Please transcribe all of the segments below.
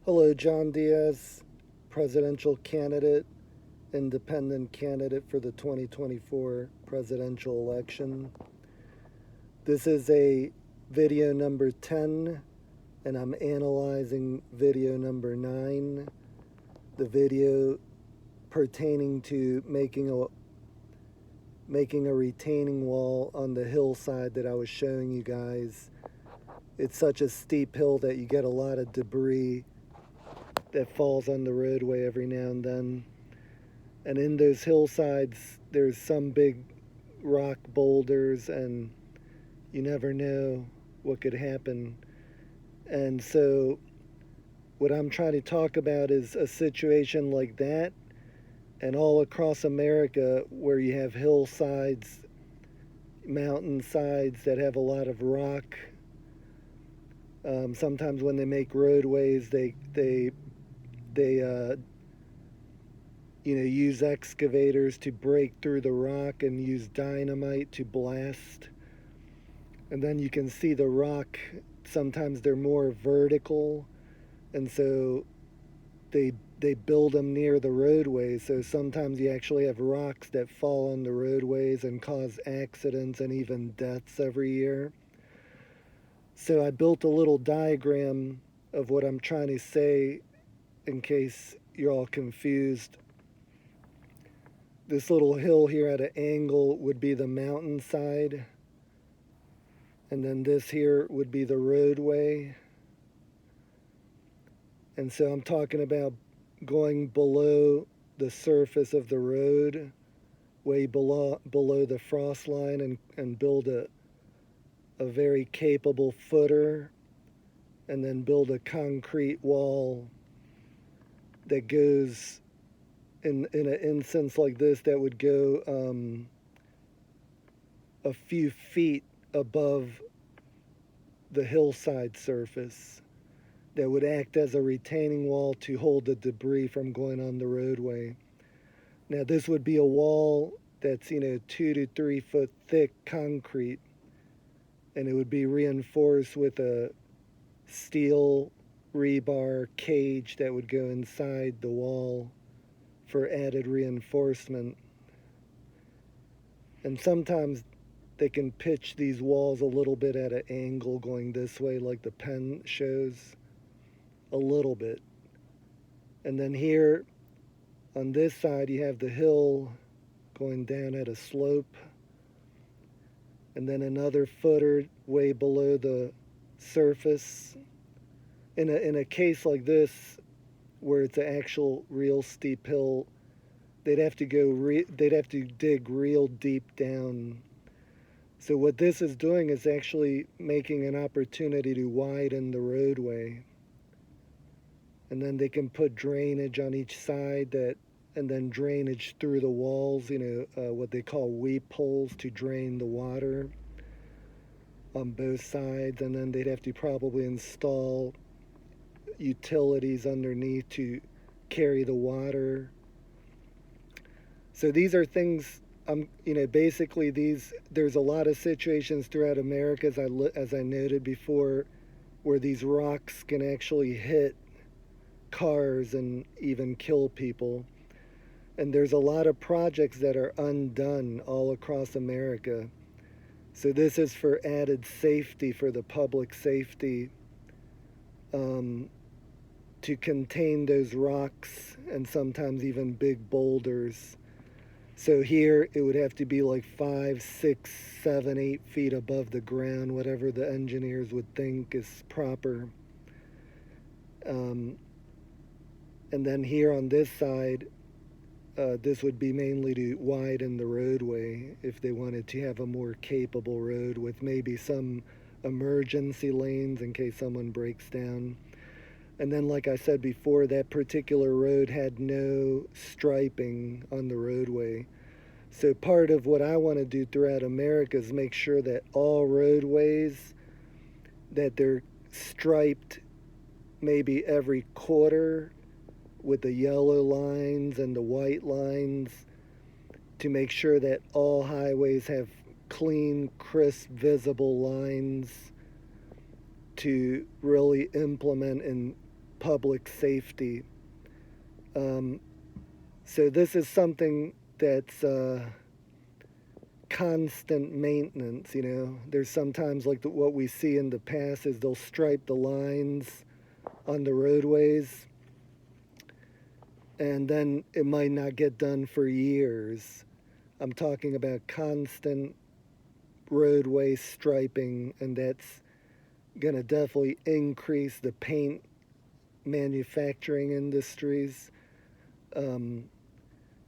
Hello, John Diaz, presidential candidate, independent candidate for the 2024 presidential election. This is a video number 10, and I'm analyzing video number 9, the video pertaining to making a retaining wall on the hillside that I was showing you guys. It's such a steep hill that you get a lot of debris that falls on the roadway every now and then. And in those hillsides, there's some big rock boulders, and you never know what could happen. And so, what I'm trying to talk about is a situation like that, and all across America where you have hillsides, mountainsides that have a lot of rock. Sometimes when they make roadways, they use excavators to break through the rock and use dynamite to blast. And then you can see the rock, sometimes they're more vertical, and so they build them near the roadways. So sometimes you actually have rocks that fall on the roadways and cause accidents and even deaths every year. So I built a little diagram of what I'm trying to say in case you're all confused. This little hill here at an angle would be the mountainside, and then this here would be the roadway. And so I'm talking about going below the surface of the road, way below the frost line, and build a very capable footer, and then build a concrete wall that goes in an instance like this, that would go a few feet above the hillside surface, that would act as a retaining wall to hold the debris from going on the roadway. Now, this would be a wall that's 2 to 3 foot thick concrete, and it would be reinforced with a steel rebar cage that would go inside the wall for added reinforcement. And sometimes they can pitch these walls a little bit at an angle going this way, like the pen shows, a little bit. And then here on this side, you have the hill going down at a slope, and then another footer way below the surface. In a case like this, where it's an actual real steep hill, they'd have to dig real deep down. So what this is doing is actually making an opportunity to widen the roadway. And then they can put drainage on each side, and then drainage through the walls, what they call weep holes, to drain the water on both sides. And then they'd have to probably install utilities underneath to carry the water. So these are things, basically there's a lot of situations throughout America, as I noted before, where these rocks can actually hit cars and even kill people. And there's a lot of projects that are undone all across America. So this is for added safety, for the public safety, to contain those rocks and sometimes even big boulders. So here it would have to be like 5, 6, 7, 8 feet above the ground, whatever the engineers would think is proper. And then here on this side, this would be mainly to widen the roadway if they wanted to have a more capable road with maybe some emergency lanes in case someone breaks down. And then, like I said before, that particular road had no striping on the roadway. So part of what I want to do throughout America is make sure that all roadways, that they're striped maybe every quarter with the yellow lines and the white lines, to make sure that all highways have clean, crisp, visible lines to really implement and public safety. So this is something that's constant maintenance. There's sometimes like what we see in the past is they'll stripe the lines on the roadways, and then it might not get done for years. I'm talking about constant roadway striping, and that's going to definitely increase the paint manufacturing industries.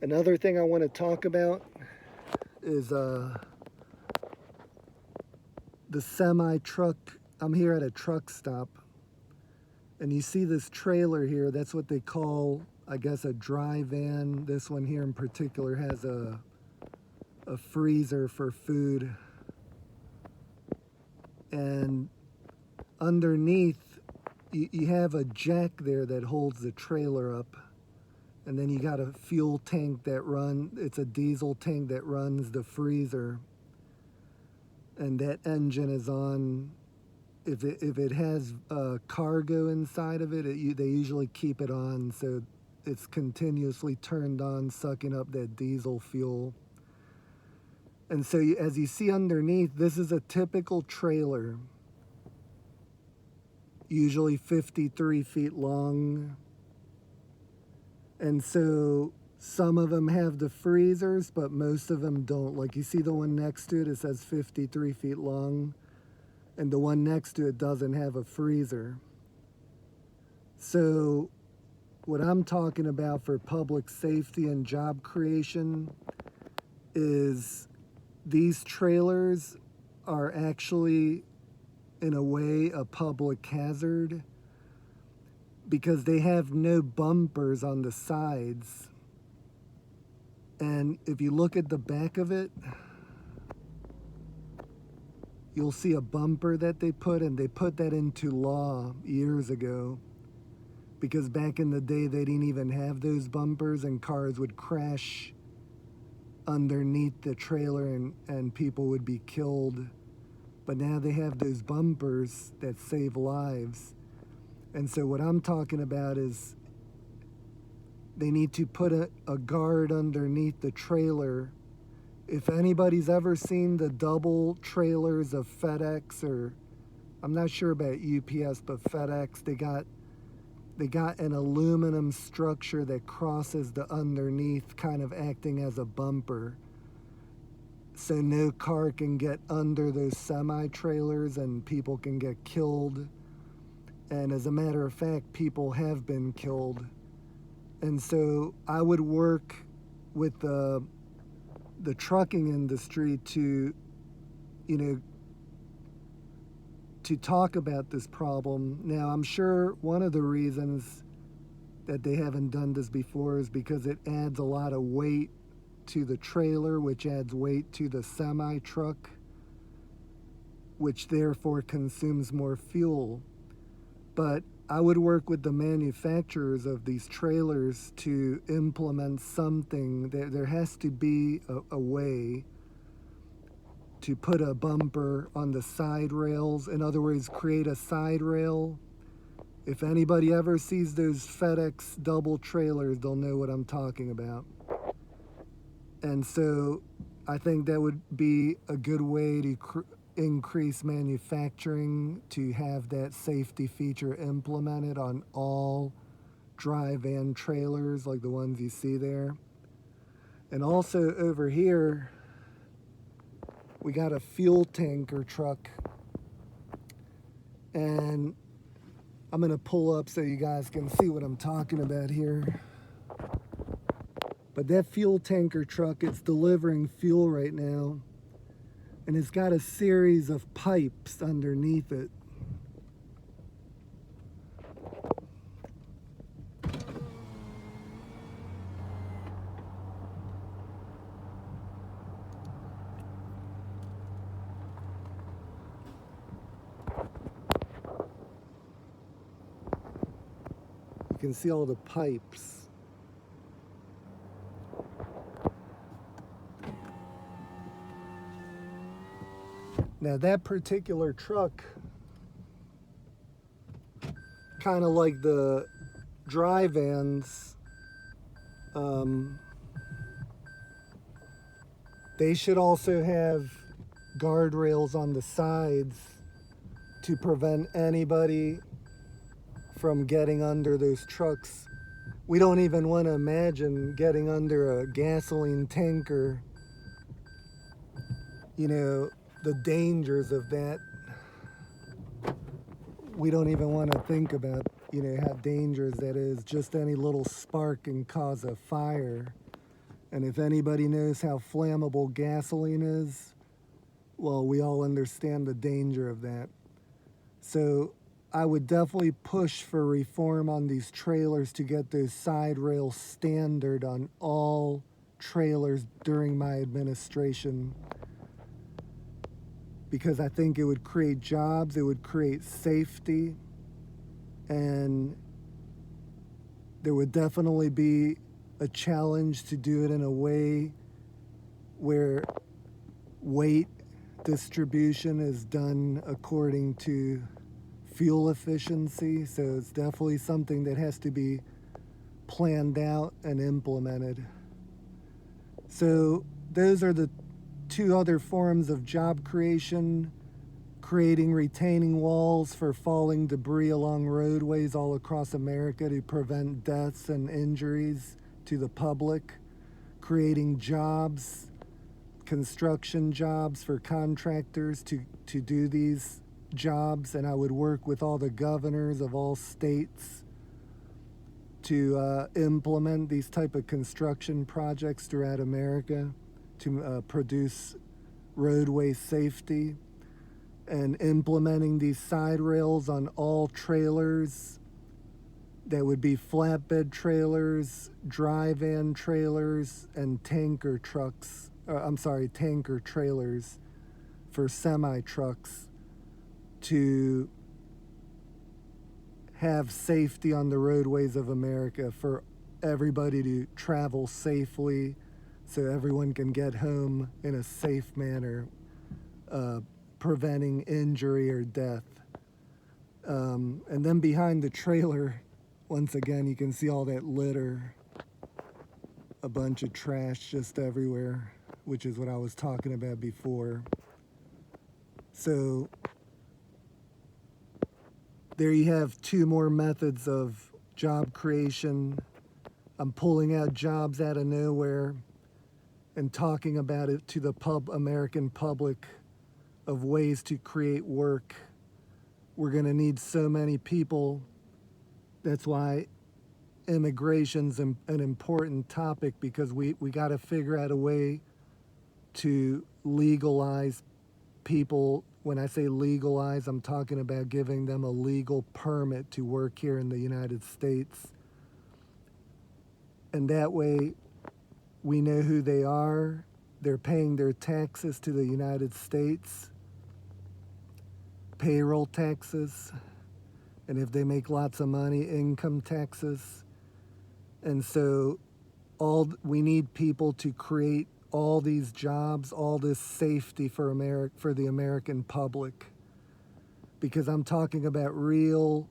Another thing I want to talk about is the semi truck. I'm here at a truck stop, and you see this trailer here. That's what they call, I guess, a dry van. This one here in particular has a freezer for food. And underneath, you have a jack there that holds the trailer up. And then you got a fuel tank it's a diesel tank that runs the freezer. And that engine is on. If it has cargo inside of it, they usually keep it on, so it's continuously turned on, sucking up that diesel fuel. And so as you see underneath, this is a typical trailer, usually 53 feet long. And so some of them have the freezers, but most of them don't. Like you see the one next to it, it says 53 feet long. And the one next to it doesn't have a freezer. So what I'm talking about for public safety and job creation is these trailers are actually, in a way, a public hazard because they have no bumpers on the sides. And if you look at the back of it, you'll see a bumper that they put that into law years ago, because back in the day they didn't even have those bumpers, and cars would crash underneath the trailer and people would be killed. But now they have those bumpers that save lives. And so what I'm talking about is they need to put a guard underneath the trailer. If anybody's ever seen the double trailers of FedEx, or I'm not sure about UPS, but FedEx, they got an aluminum structure that crosses the underneath, kind of acting as a bumper. So no car can get under those semi-trailers and people can get killed. And as a matter of fact, people have been killed. And so I would work with the trucking industry to talk about this problem. Now, I'm sure one of the reasons that they haven't done this before is because it adds a lot of weight to the trailer, which adds weight to the semi-truck, which therefore consumes more fuel. But I would work with the manufacturers of these trailers to implement something. There has to be a way to put a bumper on the side rails. In other words, create a side rail. If anybody ever sees those FedEx double trailers, they'll know what I'm talking about. And so I think that would be a good way to increase manufacturing, to have that safety feature implemented on all dry van trailers like the ones you see there. And also over here, we got a fuel tanker truck. And I'm gonna pull up so you guys can see what I'm talking about here. But that fuel tanker truck, it's delivering fuel right now. And it's got a series of pipes underneath it. You can see all the pipes. Now that particular truck kind of like the dry vans, they should also have guardrails on the sides to prevent anybody from getting under those trucks. We don't even want to imagine getting under a gasoline tanker. You know, the dangers of that. We don't even want to think about, you know, how dangerous that is. Just any little spark can cause a fire. And if anybody knows how flammable gasoline is, well, we all understand the danger of that. So I would definitely push for reform on these trailers to get those side rails standard on all trailers during my administration, because I think it would create jobs, it would create safety, and there would definitely be a challenge to do it in a way where weight distribution is done according to fuel efficiency. So it's definitely something that has to be planned out and implemented. So those are the two other forms of job creation: creating retaining walls for falling debris along roadways all across America to prevent deaths and injuries to the public, creating jobs, construction jobs for contractors to do these jobs. And I would work with all the governors of all states to implement these type of construction projects throughout America to produce roadway safety, and implementing these side rails on all trailers. That would be flatbed trailers, dry van trailers, and tanker trailers for semi trucks, to have safety on the roadways of America for everybody to travel safely, so everyone can get home in a safe manner, preventing injury or death. And then behind the trailer, once again, you can see all that litter, a bunch of trash just everywhere, which is what I was talking about before. So there you have two more methods of job creation. I'm pulling out jobs out of nowhere and talking about it to the American public of ways to create work. We're going to need so many people. That's why immigration's an important topic, because we got to figure out a way to legalize people. When I say legalize, I'm talking about giving them a legal permit to work here in the United States. And that way we know who they are. They're paying their taxes to the United States, payroll taxes, and if they make lots of money, income taxes. And so we need people to create all these jobs, all this safety for the American public, because I'm talking about real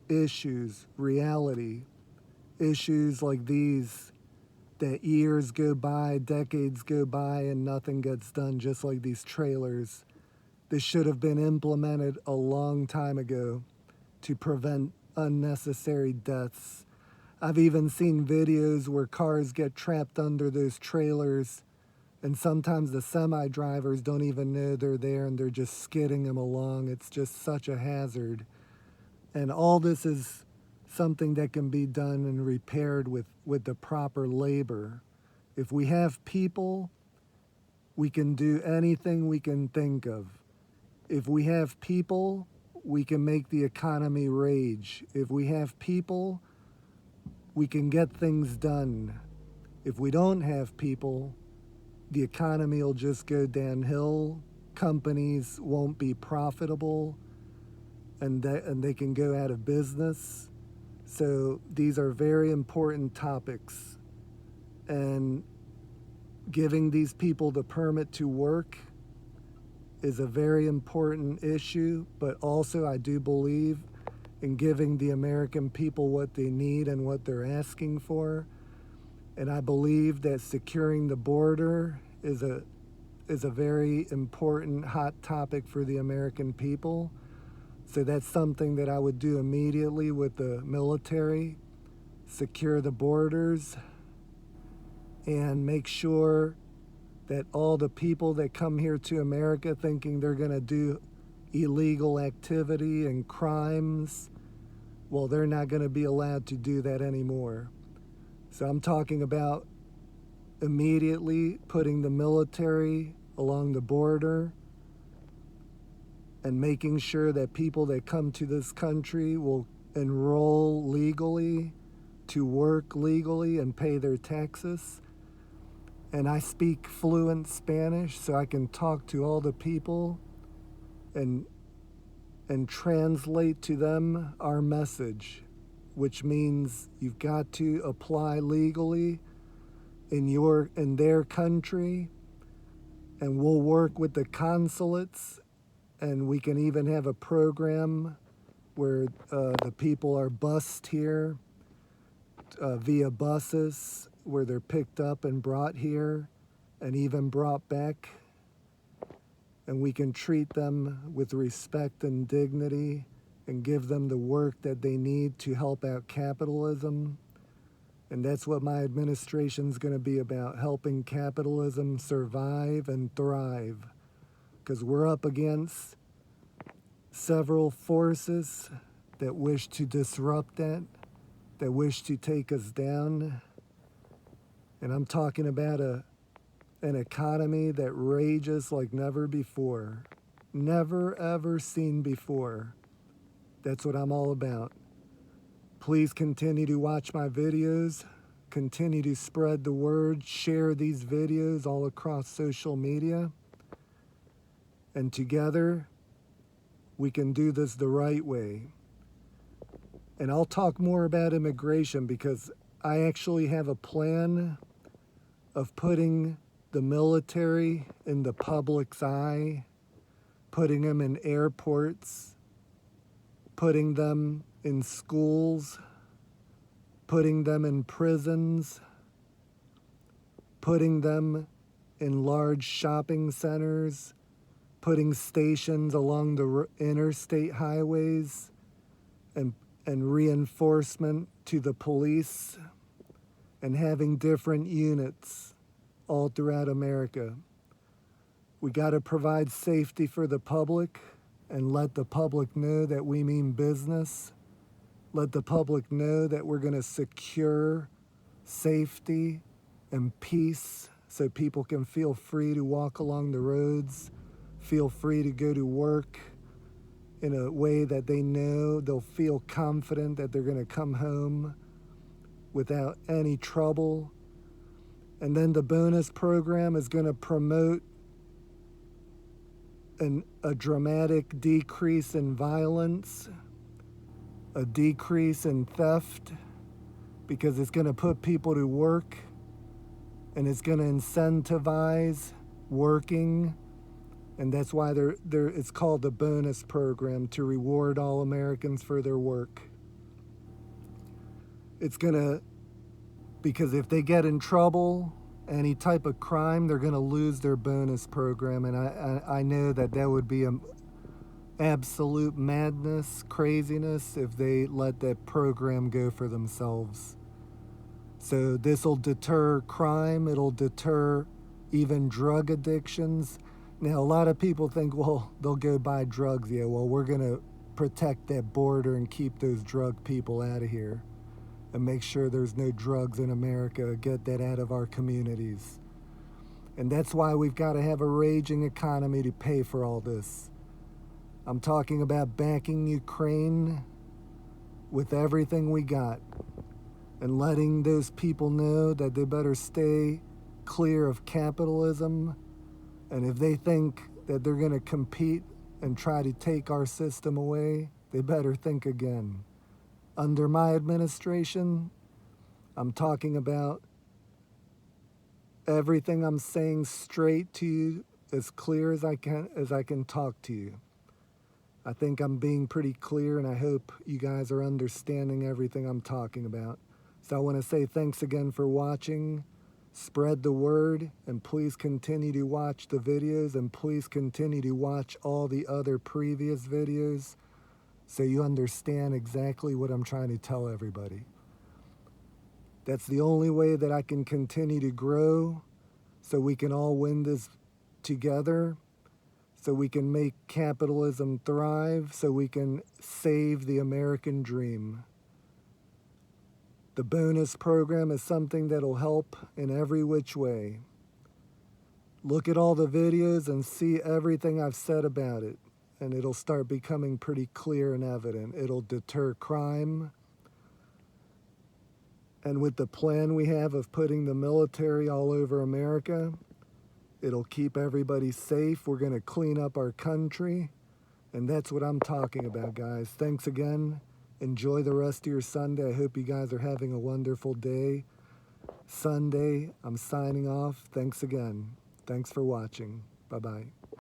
issues, reality, issues like these, that years go by, decades go by, and nothing gets done, just like these trailers. This should have been implemented a long time ago to prevent unnecessary deaths. I've even seen videos where cars get trapped under those trailers, and sometimes the semi drivers don't even know they're there, and they're just skidding them along. It's just such a hazard. And all this is something that can be done and repaired with the proper labor. If we have people, we can do anything we can think of. If we have people, we can make the economy rage. If we have people, we can get things done. If we don't have people, the economy will just go downhill. Companies won't be profitable, and they can go out of business. So these are very important topics. And giving these people the permit to work is a very important issue, but also I do believe and giving the American people what they need and what they're asking for. And I believe that securing the border is a very important hot topic for the American people. So that's something that I would do immediately with the military, secure the borders, and make sure that all the people that come here to America thinking they're going to do illegal activity and crimes, well, they're not going to be allowed to do that anymore. So I'm talking about immediately putting the military along the border and making sure that people that come to this country will enroll legally, to work legally, and pay their taxes. And I speak fluent Spanish, so I can talk to all the people and translate to them our message, which means you've got to apply legally in their country, and we'll work with the consulates, and we can even have a program where the people are bused here via buses, where they're picked up and brought here and even brought back, and we can treat them with respect and dignity and give them the work that they need to help out capitalism. And that's what my administration's going to be about, helping capitalism survive and thrive. Because we're up against several forces that wish to disrupt that wish to take us down. And I'm talking about an economy that rages like never before. Never, ever seen before. That's what I'm all about. Please continue to watch my videos, continue to spread the word, share these videos all across social media, and together we can do this the right way. And I'll talk more about immigration because I actually have a plan of putting the military in the public's eye, putting them in airports, putting them in schools, putting them in prisons, putting them in large shopping centers, putting stations along the interstate highways, and reinforcement to the police, and having different units all throughout America. We got to provide safety for the public and let the public know that we mean business. Let the public know that we're going to secure safety and peace so people can feel free to walk along the roads, feel free to go to work in a way that they know they'll feel confident that they're going to come home without any trouble. And then the bonus program is going to promote a dramatic decrease in violence, a decrease in theft, because it's going to put people to work and it's going to incentivize working. And that's why it's called the bonus program, to reward all Americans for their work. It's going to, because if they get in trouble, any type of crime, they're going to lose their bonus program. And I know that would be an absolute madness, craziness, if they let that program go for themselves. So this will deter crime. It'll deter even drug addictions. Now, a lot of people think, well, they'll go buy drugs. Yeah, well, we're going to protect that border and keep those drug people out of here and make sure there's no drugs in America, get that out of our communities. And that's why we've got to have a raging economy to pay for all this. I'm talking about backing Ukraine with everything we got and letting those people know that they better stay clear of capitalism. And if they think that they're going to compete and try to take our system away, they better think again. Under my administration, I'm talking about everything I'm saying straight to you, as clear as I can talk to you. I think I'm being pretty clear, and I hope you guys are understanding everything I'm talking about. So I want to say thanks again for watching. Spread the word, and please continue to watch the videos, and please continue to watch all the other previous videos so you understand exactly what I'm trying to tell everybody. That's the only way that I can continue to grow, so we can all win this together, so we can make capitalism thrive, so we can save the American dream. The bonus program is something that'll help in every which way. Look at all the videos and see everything I've said about it, and it'll start becoming pretty clear and evident. It'll deter crime. And with the plan we have of putting the military all over America, it'll keep everybody safe. We're going to clean up our country. And that's what I'm talking about, guys. Thanks again. Enjoy the rest of your Sunday. I hope you guys are having a wonderful day. Sunday, I'm signing off. Thanks again. Thanks for watching. Bye-bye.